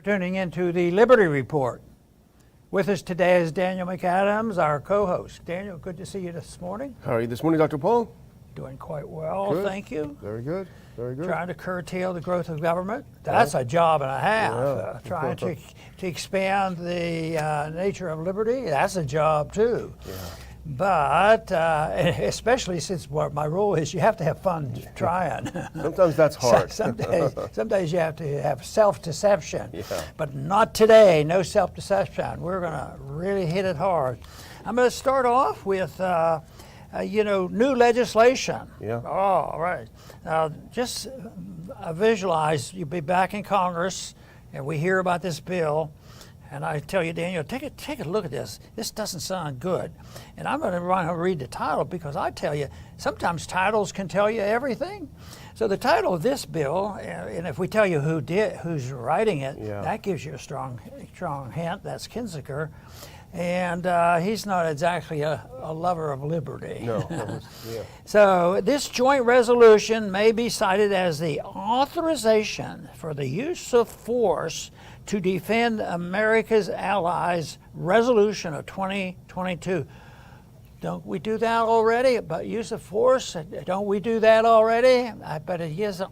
Tuning into the Liberty Report. With us today is Daniel McAdams, our co-host. Daniel, good to see you this morning. How are you this morning, Dr. Paul? Doing quite well, Good. Thank you. Very good, very good. Trying to curtail the growth of government. That's a job and a half. Yeah. Trying to expand the nature of liberty. That's a job too. Yeah. But especially since what my role is, you have to have fun trying. Sometimes that's hard. Some days you have to have self-deception. Yeah. But not today, no self-deception. We're going to really hit it hard. I'm going to start off with, new legislation. Yeah. Oh, right. Just visualize you'll be back in Congress, and we hear about this bill. And I tell you, Daniel, take a look at this. This doesn't sound good. And I'm going to read the title because I tell you, sometimes titles can tell you everything. So the title of this bill, and if we tell you who's writing it, that gives you a strong hint. That's Kinzinger. And he's not exactly a lover of liberty. No. Yeah. So this joint resolution may be cited as the authorization for the use of force to defend America's allies resolution of 2022. Don't we do that already? About use of force? Don't we do that already? I bet it is a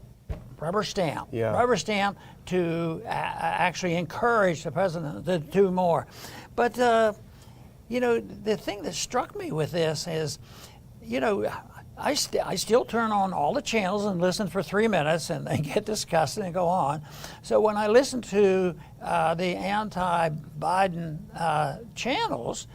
rubber stamp. Yeah. Rubber stamp to actually encourage the president to do more. But, the thing that struck me with this is, I still turn on all the channels and listen for 3 minutes and they get discussed and go on. So when I listen to the anti-Biden channels,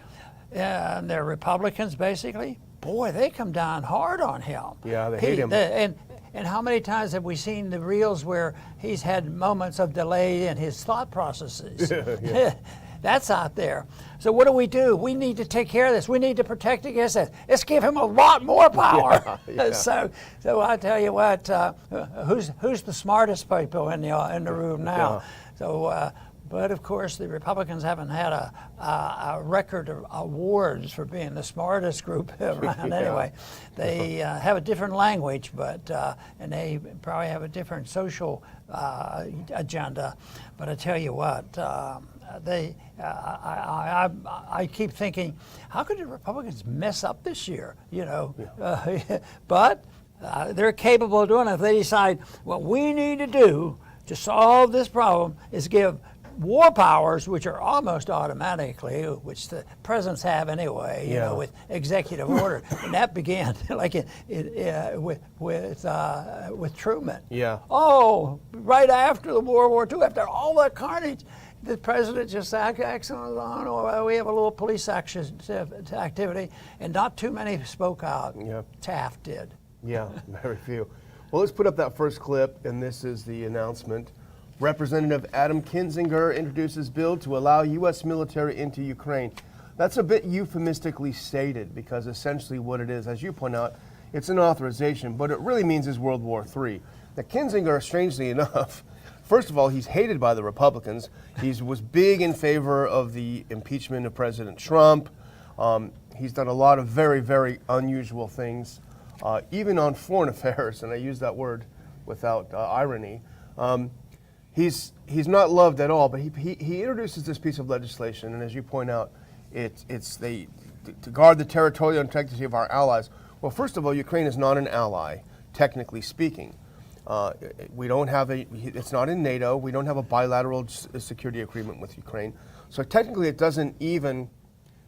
and they're Republicans basically, boy, they come down hard on him. Yeah, they hate him. And how many times have we seen the reels where he's had moments of delay in his thought processes? Yeah. That's out there. So what do? We need to take care of this. We need to protect against this. Let's give him a lot more power. Yeah. So I tell you what, who's the smartest people in the room now? Yeah. So, but of course the Republicans haven't had a record of awards for being the smartest group around. Yeah. Anyway, they have a different language, but and they probably have a different social agenda. But I tell you what. I keep thinking, how could the Republicans mess up this year? But they're capable of doing it if they decide what we need to do to solve this problem is give war powers, which are almost automatically, which the presidents have anyway, with executive order, and that began like with Truman. Yeah. Oh, right after the World War II, after all that carnage, the president just acts on, or we have a little police action activity, and not too many spoke out. Yeah. Taft did. Yeah, very few. Well, let's put up that first clip, and this is the announcement. Representative Adam Kinzinger introduces bill to allow U.S. military into Ukraine. That's a bit euphemistically stated because essentially what it is, as you point out, it's an authorization, but it really means is World War III. Now, Kinzinger, strangely enough, first of all, he's hated by the Republicans. He was big in favor of the impeachment of President Trump. He's done a lot of very, very unusual things, even on foreign affairs, and I use that word without irony. He's not loved at all, but he introduces this piece of legislation, and as you point out, it's to guard the territorial integrity of our allies. Well, first of all, Ukraine is not an ally, technically speaking. We don't have it's not in NATO. We don't have a bilateral security agreement with Ukraine. So technically it doesn't even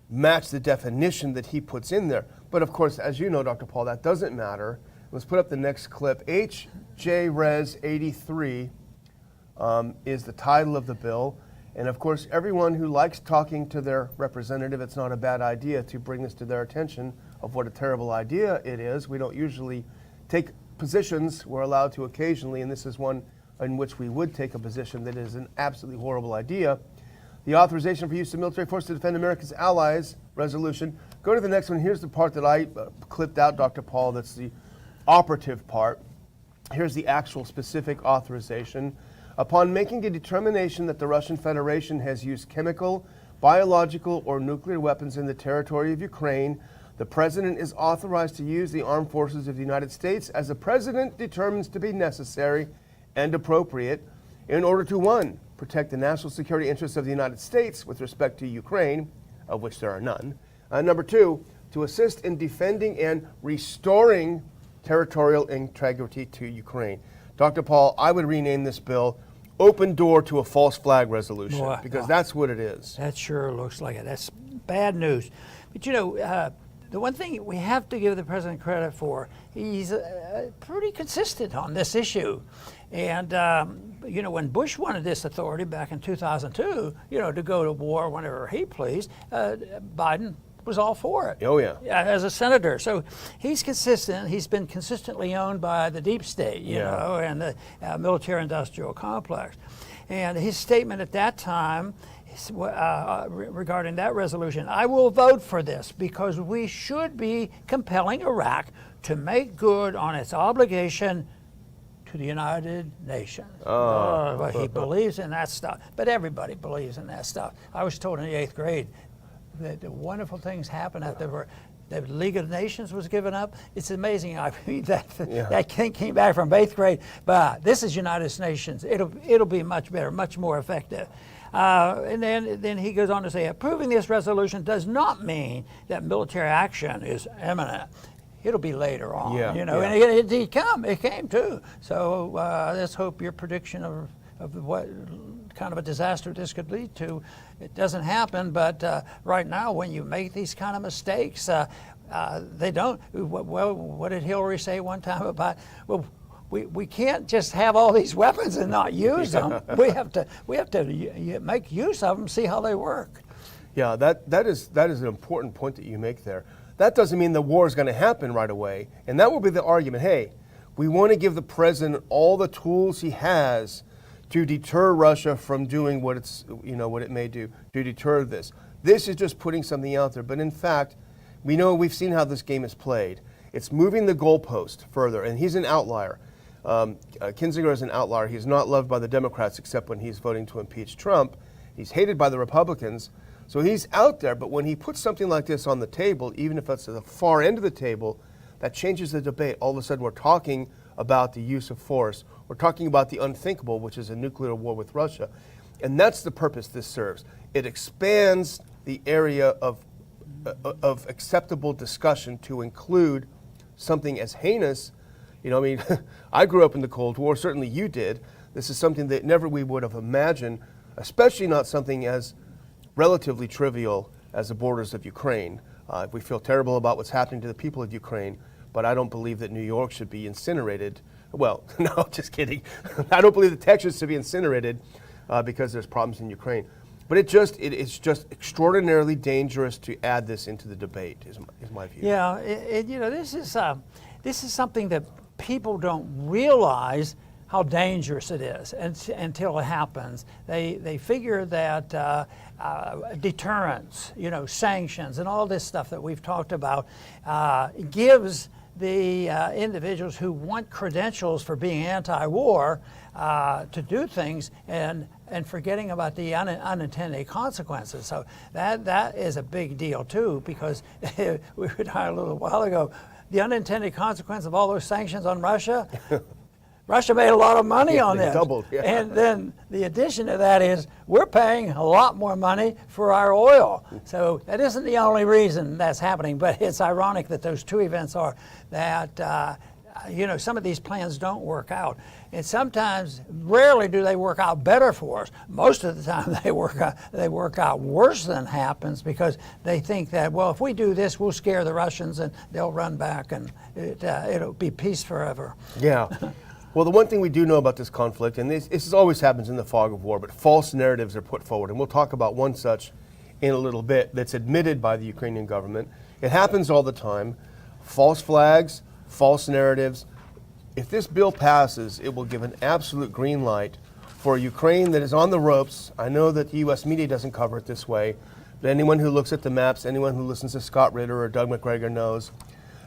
match the definition that he puts in there. But of course, as you know, Dr. Paul, that doesn't matter. Let's put up the next clip. H.J. Res 83 is the title of the bill. And of course, everyone who likes talking to their representative, it's not a bad idea to bring this to their attention of what a terrible idea it is. We don't usually take positions. We're allowed to occasionally, and this is one in which we would take a position that is an absolutely horrible idea. The authorization for use of military force to defend America's allies resolution. Go to the next one. Here's the part that I clipped out, Dr. Paul. That's the operative part. Here's the actual specific authorization. Upon making a determination that the Russian Federation has used chemical, biological, or nuclear weapons in the territory of Ukraine, the President is authorized to use the armed forces of the United States as the President determines to be necessary and appropriate in order to, 1, protect the national security interests of the United States with respect to Ukraine, of which there are none. Number two, to assist in defending and restoring territorial integrity to Ukraine. Dr. Paul, I would rename this bill Open Door to a False Flag Resolution, Boy, because that's what it is. That sure looks like it. That's bad news. But you know, the one thing we have to give the president credit for, he's pretty consistent on this issue. And, you know, when Bush wanted this authority back in 2002, you know, to go to war whenever he pleased, Biden was all for it. Oh, yeah. As a senator. So he's consistent. He's been consistently owned by the deep state, you know, and the military-industrial complex. And his statement at that time regarding that resolution, I will vote for this because we should be compelling Iraq to make good on its obligation to the United Nations. Well, he believes in that stuff, but everybody believes in that stuff. I was told in the 8th grade that the wonderful things happened after the League of Nations was given up. It's amazing. I mean, that came back from 8th grade, but this is United Nations. It'll be much better, much more effective. And then he goes on to say, approving this resolution does not mean that military action is imminent. It'll be later on, you know, and it came too. So let's hope your prediction of what kind of a disaster this could lead to, it doesn't happen. But right now, when you make these kind of mistakes, they don't. Well, what did Hillary say one time about? Well, we can't just have all these weapons and not use them. We have to make use of them, see how they work. Yeah, that is an important point that you make there. That doesn't mean the war is going to happen right away, and that will be the argument. Hey, we want to give the president all the tools he has to deter Russia from doing what it may do to deter this. This is just putting something out there, but in fact, we've seen how this game is played. It's moving the goalpost further, and he's an outlier. Kinzinger is an outlier. He's not loved by the Democrats except when he's voting to impeach Trump. He's hated by the Republicans. So he's out there, but when he puts something like this on the table, even if it's at the far end of the table, that changes the debate. All of a sudden we're talking about the use of force. We're talking about the unthinkable, which is a nuclear war with Russia. And that's the purpose this serves. It expands the area of acceptable discussion to include something as heinous. You know, I mean, I grew up in the Cold War, certainly you did. This is something that never we would have imagined, especially not something as relatively trivial as the borders of Ukraine. We feel terrible about what's happening to the people of Ukraine, but I don't believe that New York should be incinerated. Well, no, just kidding. I don't believe that Texas should be incinerated because there's problems in Ukraine. But it's just extraordinarily dangerous to add this into the debate, is my view. Yeah, you know, this is something that people don't realize how dangerous it is until it happens. They figure that deterrence, you know, sanctions, and all this stuff that we've talked about gives the individuals who want credentials for being anti-war to do things and forgetting about the unintended consequences. So that is a big deal too, because we were talking a little while ago, the unintended consequence of all those sanctions on Russia. Russia made a lot of money on this. Doubled, yeah. And then the addition to that is we're paying a lot more money for our oil. So that isn't the only reason that's happening, but it's ironic that those two events are that, you know, some of these plans don't work out. And sometimes, rarely do they work out better for us. Most of the time they work out worse than happens, because they think that, well, if we do this, we'll scare the Russians and they'll run back and it'll be peace forever. Yeah. Well, the one thing we do know about this conflict, and this always happens in the fog of war, but false narratives are put forward. And we'll talk about one such in a little bit that's admitted by the Ukrainian government. It happens all the time. False flags, false narratives. If this bill passes, it will give an absolute green light for Ukraine that is on the ropes. I know that the U.S. media doesn't cover it this way, but anyone who looks at the maps, anyone who listens to Scott Ritter or Doug McGregor knows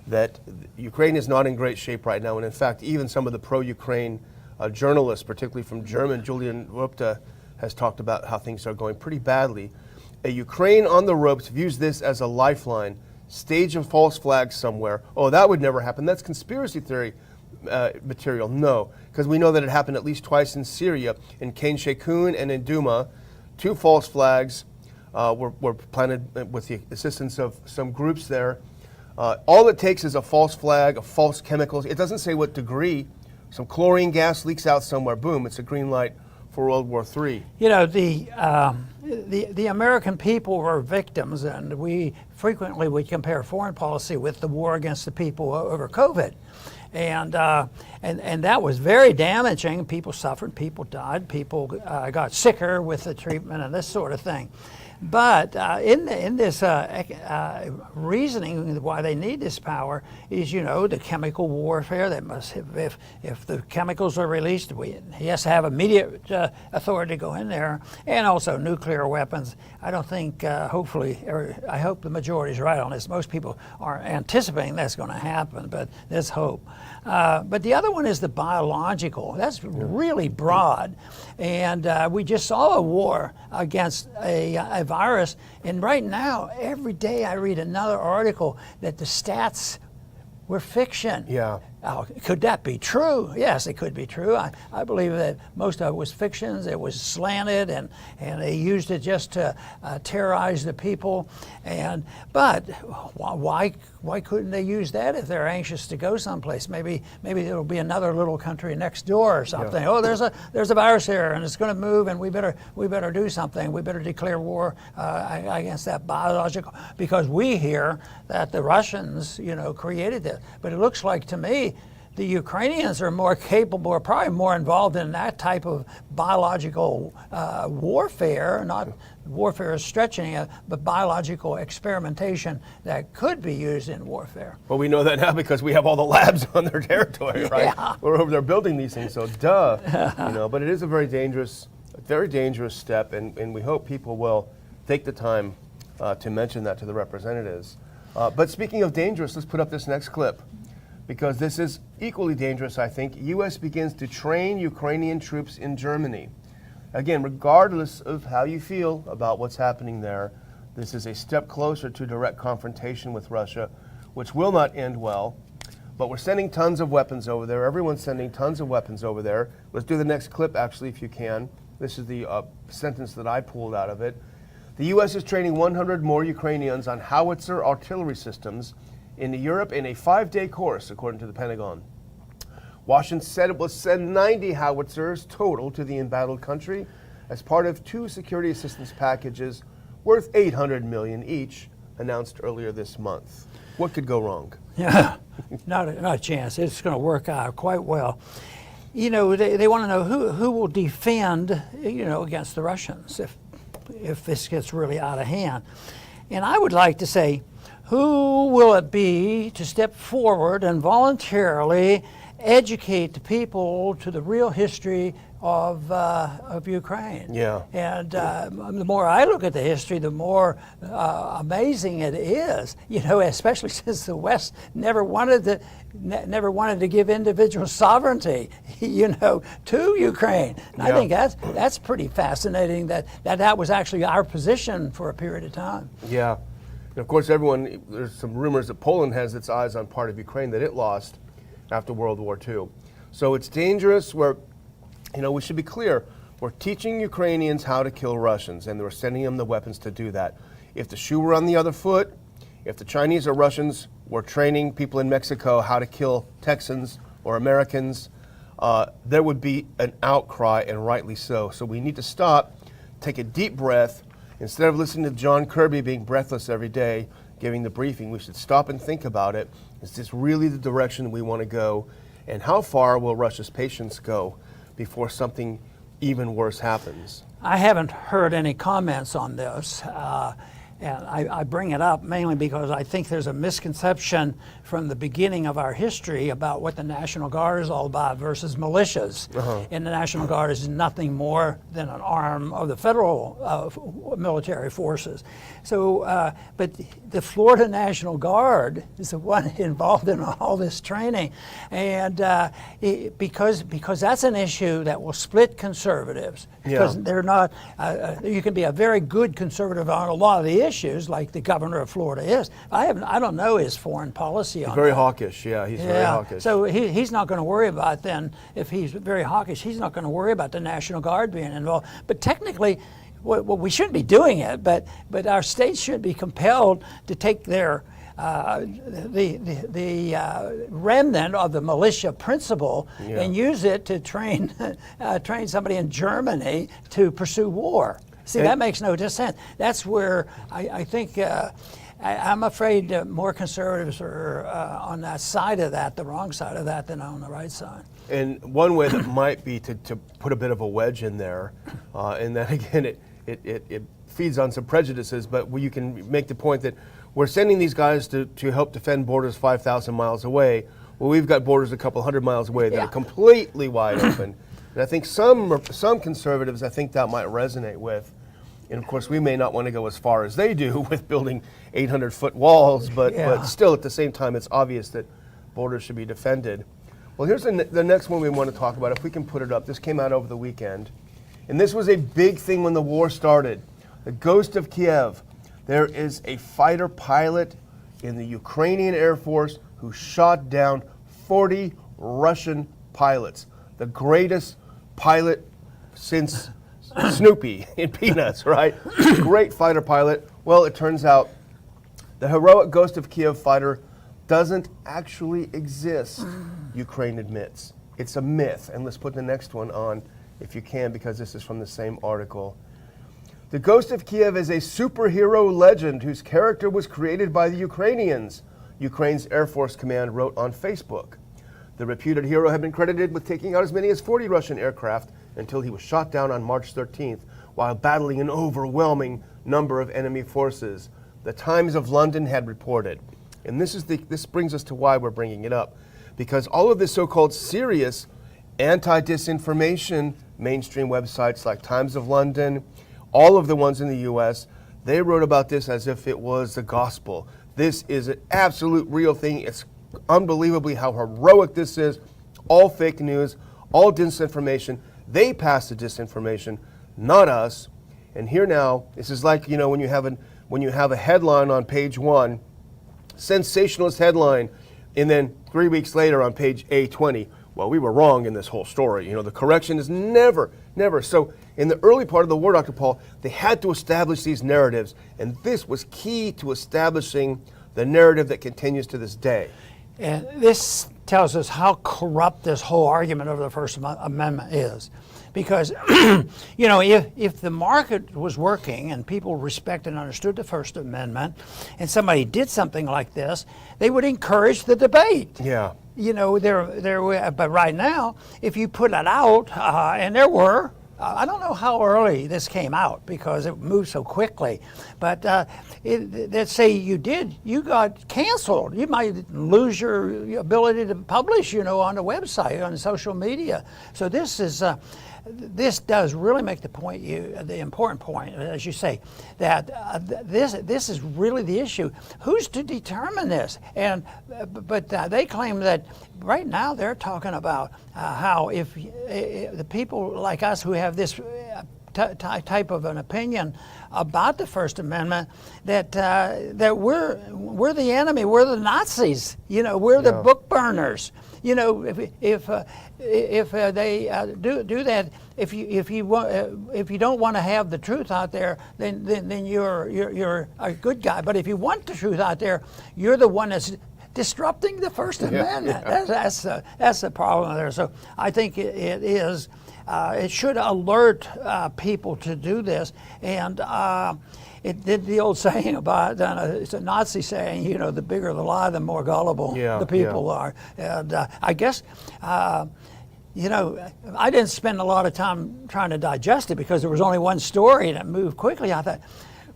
that Ukraine is not in great shape right now. And in fact, even some of the pro-Ukraine journalists, particularly from German, Julian Rupta, has talked about how things are going pretty badly. A Ukraine on the ropes views this as a lifeline. Stage a false flag somewhere. Oh, that would never happen. That's conspiracy theory. material? No, because we know that it happened at least twice in Syria, in Khan Sheikhoun and in Douma. 2 false flags were planted with the assistance of some groups there. All it takes is a false flag, a false chemicals. It doesn't say what degree. Some chlorine gas leaks out somewhere. Boom! It's a green light for World War III. You know, the American people were victims, and we frequently compare foreign policy with the war against the people over COVID, and that was very damaging. People suffered, people died, people got sicker with the treatment and this sort of thing. But in this reasoning why they need this power is, you know, the chemical warfare. That must have, if the chemicals are released, he has to have immediate authority to go in there, and also nuclear weapons. I don't think, hopefully, or I hope the majority is right on this. Most people are anticipating that's going to happen, but there's hope. But the other one is the biological. That's really broad, and we just saw a war against a virus, and right now, every day I read another article that the stats were fiction. Yeah. Could that be true? Yes, it could be true. I believe that most of it was fictions. It was slanted, and they used it just to terrorize the people. But why couldn't they use that if they're anxious to go someplace? Maybe there'll be another little country next door or something. Yeah. Oh, there's a virus here, and it's going to move, and we better do something. We better declare war against that biological, because we hear that the Russians, you know, created this. But it looks like to me the Ukrainians are more capable, or probably more involved in that type of biological warfare, not warfare is stretching it, but biological experimentation that could be used in warfare. Well, we know that now because we have all the labs on their territory, right? Yeah. We're over there building these things, so duh. You know, but it is a very dangerous step, and we hope people will take the time to mention that to the representatives. But speaking of dangerous, let's put up this next clip, because this is equally dangerous, I think. U.S. begins to train Ukrainian troops in Germany. Again, regardless of how you feel about what's happening there, this is a step closer to direct confrontation with Russia, which will not end well. But we're sending tons of weapons over there. Everyone's sending tons of weapons over there. Let's do the next clip, actually, if you can. This is the sentence that I pulled out of it. The U.S. is training 100 more Ukrainians on howitzer artillery systems in Europe in a 5-day course, according to the Pentagon. Washington said it will send 90 howitzers total to the embattled country as part of 2 security assistance packages worth $800 million each, announced earlier this month. What could go wrong? Yeah, not a chance. It's going to work out quite well. You know, they want to know who will defend, you know, against the Russians if this gets really out of hand. And I would like to say, who will it be to step forward and voluntarily educate the people to the real history of Ukraine? Yeah. And the more I look at the history, the more amazing it is. You know, especially since the West never wanted to give individual sovereignty, you know, to Ukraine. And I think that's pretty fascinating. That was actually our position for a period of time. Yeah. And of course, there's some rumors that Poland has its eyes on part of Ukraine that it lost after World War II. So it's dangerous. We should be clear. We're teaching Ukrainians how to kill Russians, and we're sending them the weapons to do that. If the shoe were on the other foot, if the Chinese or Russians were training people in Mexico how to kill Texans or Americans, there would be an outcry, and rightly so. So we need to stop, take a deep breath. Instead of listening to John Kirby being breathless every day, giving the briefing, we should stop and think about it. Is this really the direction we want to go? And how far will Russia's patience go before something even worse happens? I haven't heard any comments on this. And I bring it up mainly because I think there's a misconception from the beginning of our history about what the National Guard is all about versus militias. And the National Guard is nothing more than an arm of the federal military forces. So, but the Florida National Guard is the one involved in all this training. And because that's an issue that will split conservatives. Because they're not, you can be a very good conservative on a lot of the issues, like the governor of Florida is. I don't know his foreign policy on Very that. hawkish, yeah, he's very hawkish. So he's not going to worry about then, if he's very hawkish, he's not going to worry about the National Guard being involved. But technically, well, we shouldn't be doing it, but our states should be compelled to take their the remnant of the militia principle and use it to train somebody in Germany to pursue war. See, that makes no sense. That's where I think I'm afraid more conservatives are on that side of that, the wrong side of that, than on the right side. And one way that might be to put a bit of a wedge in there, and then again it feeds on some prejudices, but you can make the point that we're sending these guys to help defend borders 5,000 miles away. Well, we've got borders a couple hundred miles away that are completely wide open. And I think some conservatives, I think that might resonate with. And of course, we may not want to go as far as they do with building 800-foot walls, but still at the same time, it's obvious that borders should be defended. Well, here's the next one we want to talk about, if we can put it up. This came out over the weekend. And this was a big thing when the war started. The ghost of Kiev. There is a fighter pilot in the Ukrainian Air Force who shot down 40 Russian pilots. The greatest pilot since Snoopy in Peanuts, right? Great fighter pilot. Well, it turns out the heroic Ghost of Kiev fighter doesn't actually exist, Ukraine admits. It's a myth. And let's put the next one on if you can, because this is from the same article. The Ghost of Kiev is a superhero legend whose character was created by the Ukrainians, Ukraine's Air Force Command wrote on Facebook. The reputed hero had been credited with taking out as many as 40 Russian aircraft until he was shot down on March 13th while battling an overwhelming number of enemy forces, the Times of London had reported. And this brings us to why we're bringing it up, because all of this so-called serious anti-disinformation mainstream websites like Times of London, all of the ones in the U.S., they wrote about this as if it was the gospel. This is an absolute real thing. It's unbelievably how heroic this is. All fake news, all disinformation. They pass the disinformation, not us. And here now, this is like, when you have a headline on page 1, sensationalist headline, and then 3 weeks later on page A20, well, we were wrong in this whole story. The correction is never. So in the early part of the war, Dr. Paul, they had to establish these narratives, and this was key to establishing the narrative that continues to this day. And this tells us how corrupt this whole argument over the First Amendment is. Because, if the market was working and people respected and understood the First Amendment, and somebody did something like this, they would encourage the debate. Yeah. But right now, if you put it out, and there were, I don't know how early this came out because it moved so quickly, but let's say you got canceled. You might lose your ability to publish, on the website, on social media. So this does really make the important point, as you say, that this is really the issue. Who's to determine this? But they claim that right now they're talking about how if the people like us who have this type of an opinion about the First Amendment, that we're the enemy, we're the Nazis, we're the book burners. If they do that, if you don't want to have the truth out there, then you're a good guy. But if you want the truth out there, you're the one that's disrupting the First Amendment. That's the problem there. So I think it is. It should alert people to do this. And it did the old saying about, it's a Nazi saying, the bigger the lie, the more gullible the people are. And I guess, I didn't spend a lot of time trying to digest it because there was only one story and it moved quickly. I thought,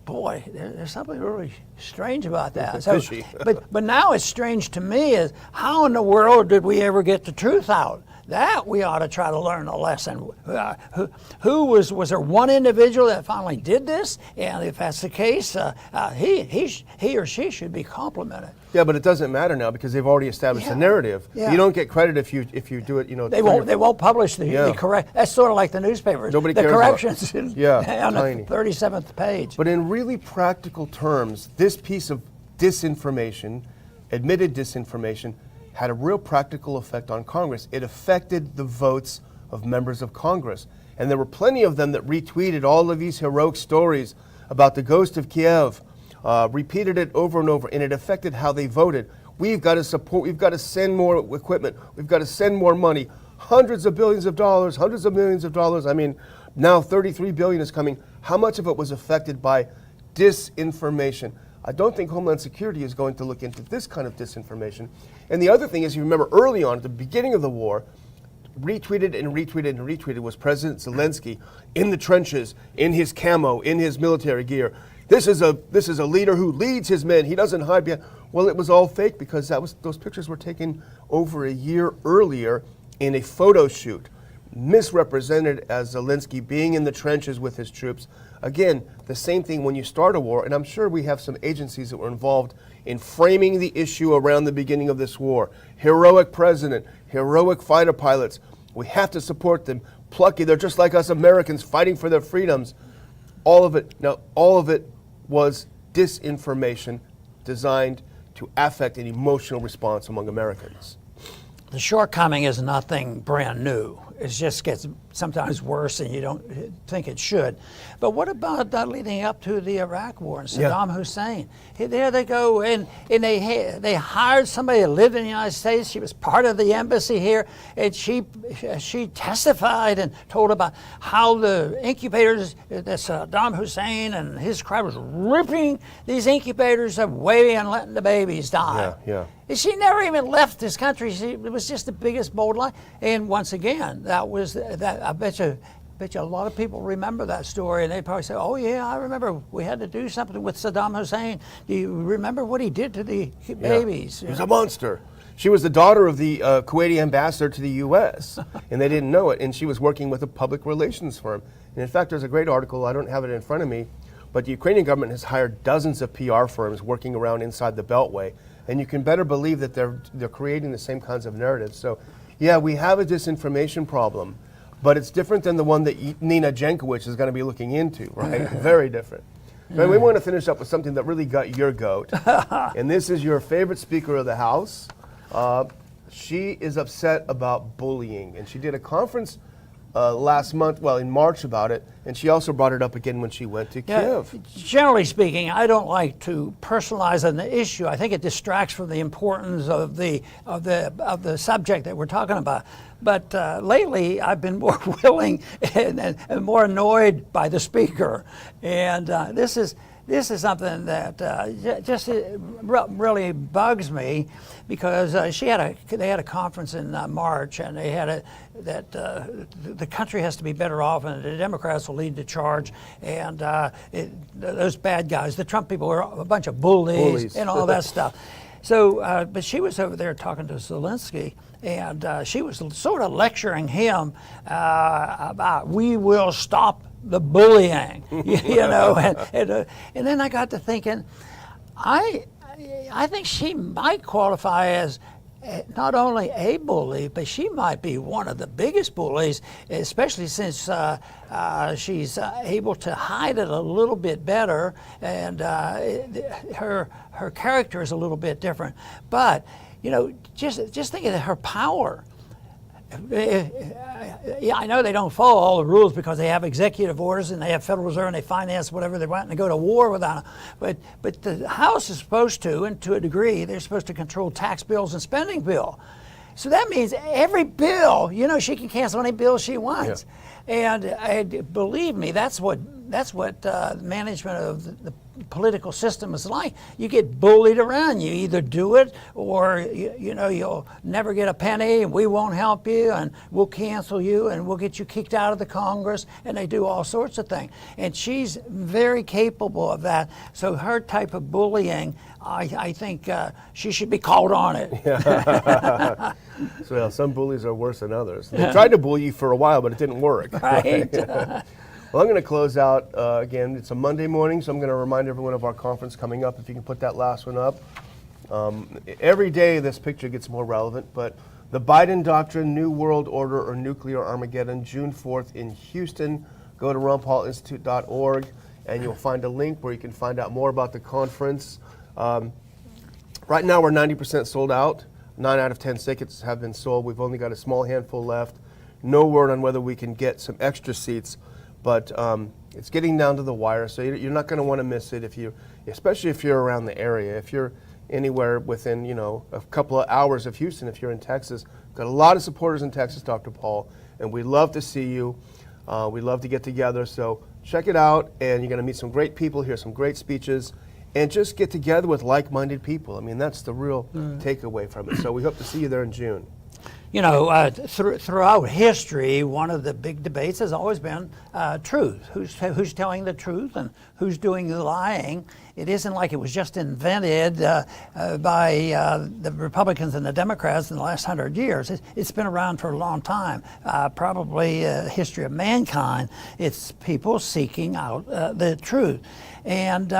boy, there's something really strange about that. So, but now it's strange to me is how in the world did we ever get the truth out? that we ought to try to learn a lesson. Who was there one individual that finally did this? And if that's the case, he or she should be complimented. Yeah, but it doesn't matter now because they've already established a narrative. Yeah. You don't get credit if you do it. They won't publish the correct. That's sort of like the newspapers. Nobody the cares corrections on tiny. the 37th page. But in really practical terms, this piece of disinformation, admitted disinformation, had a real practical effect on Congress. It affected the votes of members of Congress. And there were plenty of them that retweeted all of these heroic stories about the ghost of Kiev, repeated it over and over, and it affected how they voted. We've got to support, we've got to send more equipment, we've got to send more money, hundreds of billions of dollars, hundreds of millions of dollars. I mean, now 33 billion is coming. How much of it was affected by disinformation? I don't think Homeland Security is going to look into this kind of disinformation. And the other thing is, you remember early on, at the beginning of the war, retweeted and retweeted and retweeted was President Zelensky in the trenches, in his camo, in his military gear. This is a leader who leads his men. He doesn't hide behind. Well, it was all fake because those pictures were taken over a year earlier in a photo shoot, misrepresented as Zelensky being in the trenches with his troops. Again, the same thing when you start a war, and I'm sure we have some agencies that were involved in framing the issue around the beginning of this war. Heroic president, heroic fighter pilots. We have to support them. Plucky, they're just like us Americans fighting for their freedoms. All of it was disinformation designed to affect an emotional response among Americans. The shortcoming is nothing brand new. It just gets sometimes worse and you don't think it should. But what about leading up to the Iraq War and Saddam Hussein? There they go, and they hired somebody that lived in the United States. She was part of the embassy here, and she testified and told about how the incubators, that Saddam Hussein and his crowd was ripping these incubators away and letting the babies die. She never even left this country. It was just the biggest bold lie. And once again, I bet you a lot of people remember that story, and they probably say, "Oh yeah, I remember. We had to do something with Saddam Hussein. Do you remember what he did to the babies?" He was a monster. She was the daughter of the Kuwaiti ambassador to the U.S., and they didn't know it. And she was working with a public relations firm. And in fact, there's a great article. I don't have it in front of me, but the Ukrainian government has hired dozens of PR firms working around inside the Beltway. And you can better believe that they're creating the same kinds of narratives. So, yeah, we have a disinformation problem, but it's different than the one that Nina Jankowicz is going to be looking into, right? Very different. But we want to finish up with something that really got your goat, and this is your favorite Speaker of the House. She is upset about bullying, and she did a conference last month, in March about it, and she also brought it up again when she went to Kiev. Generally speaking, I don't like to personalize an issue. I think it distracts from the importance of the subject that we're talking about. But lately, I've been more willing and more annoyed by the speaker, and this is something that just really bugs me, because they had a conference in March, and they had that the country has to be better off, and the Democrats will lead the charge, and those bad guys, the Trump people, are a bunch of bullies. And all that stuff. So, but she was over there talking to Zelensky, and she was sort of lecturing him about, we will stop the bullying, and then I got to thinking, I think she might qualify as not only a bully, but she might be one of the biggest bullies, especially since she's able to hide it a little bit better, and her character is a little bit different. But just think of her power. Yeah, I know they don't follow all the rules because they have executive orders and they have Federal Reserve and they finance whatever they want and they go to war without them. But the House is supposed to, and to a degree, they're supposed to control tax bills and spending bill. So that means every bill, she can cancel any bill she wants. Yeah. And believe me, that's what management of the political system is like. You get bullied around. You either do it or you'll never get a penny, and we won't help you, and we'll cancel you, and we'll get you kicked out of the Congress, and they do all sorts of things. And she's very capable of that. So her type of bullying, I think she should be called on it. So yeah, some bullies are worse than others. They tried to bully you for a while, but it didn't work. Right. Well, I'm going to close out again. It's a Monday morning, so I'm going to remind everyone of our conference coming up. If you can put that last one up. Every day this picture gets more relevant, but the Biden Doctrine, New World Order, or Nuclear Armageddon, June 4th in Houston. Go to ronpaulinstitute.org, and you'll find a link where you can find out more about the conference. Right now we're 90% sold out. 9 out of 10 tickets have been sold. We've only got a small handful left. No word on whether we can get some extra seats, but it's getting down to the wire, so you're not going to want to miss it, especially if you're around the area. If you're anywhere within a couple of hours of Houston, if you're in Texas. Got a lot of supporters in Texas, Dr. Paul, and we'd love to see you. We'd love to get together, so check it out, and you're going to meet some great people, hear some great speeches, and just get together with like-minded people. I mean, that's the real takeaway from it. So we hope to see you there in June. Throughout history, one of the big debates has always been truth. Who's telling the truth and who's doing the lying? It isn't like it was just invented by the Republicans and the Democrats in the last 100 years. It's been around for a long time, probably history of mankind. It's people seeking out the truth. And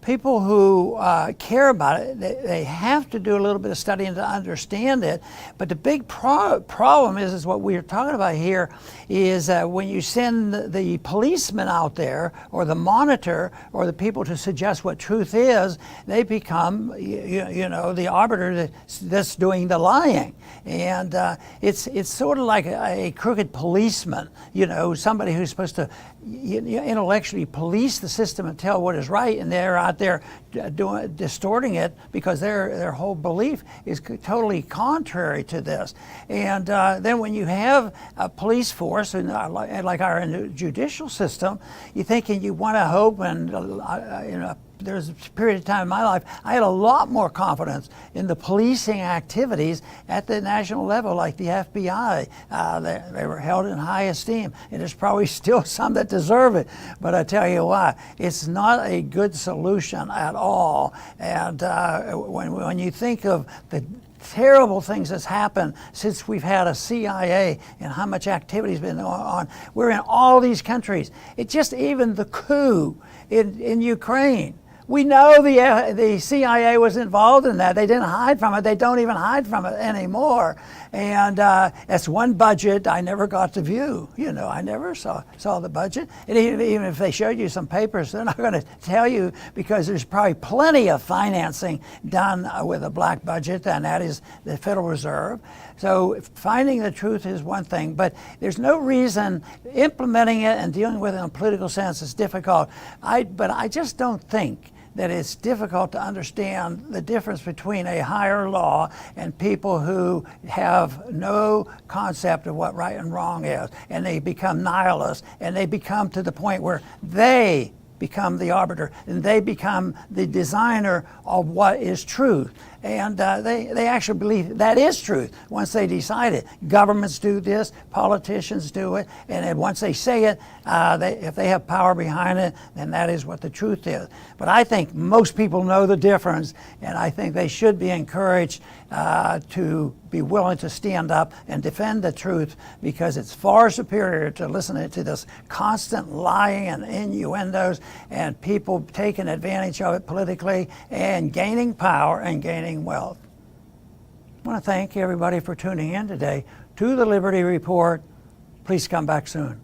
people who care about it, they have to do a little bit of studying to understand it. But the big problem is what we're talking about here is when you send the policeman out there, or the monitor, or the people to suggest what truth is, they become, the arbiter that's doing the lying. And it's sort of like a crooked policeman, somebody who's supposed to intellectually police the system and tell what is right, and they're out there distorting it because their whole belief is totally contrary to this. And then when you have a police force, and like our judicial system, you think, and you want to hope, and there's a period of time in my life I had a lot more confidence in the policing activities at the national level, like the FBI. They were held in high esteem, and there's probably still some that deserve it. But I tell you what, it's not a good solution at all. And when you think of the terrible things that's happened since we've had a CIA and how much activity has been going on, we're in all these countries. It's just even the coup in Ukraine. We know the CIA was involved in that. They didn't hide from it. They don't even hide from it anymore. And that's one budget I never got to view. I never saw the budget. And even if they showed you some papers, they're not going to tell you, because there's probably plenty of financing done with a black budget, and that is the Federal Reserve. So finding the truth is one thing, but there's no reason implementing it and dealing with it in a political sense is difficult. But I just don't think that it's difficult to understand the difference between a higher law and people who have no concept of what right and wrong is, and they become nihilists, and they become to the point where they become the arbiter, and they become the designer of what is truth. And they actually believe that is truth once they decide it. Governments do this, politicians do it, and then once they say it, if they have power behind it, then that is what the truth is. But I think most people know the difference, and I think they should be encouraged to be willing to stand up and defend the truth, because it's far superior to listening to this constant lying and innuendos and people taking advantage of it politically and gaining power and gaining wealth. I want to thank everybody for tuning in today to the Liberty Report. Please come back soon.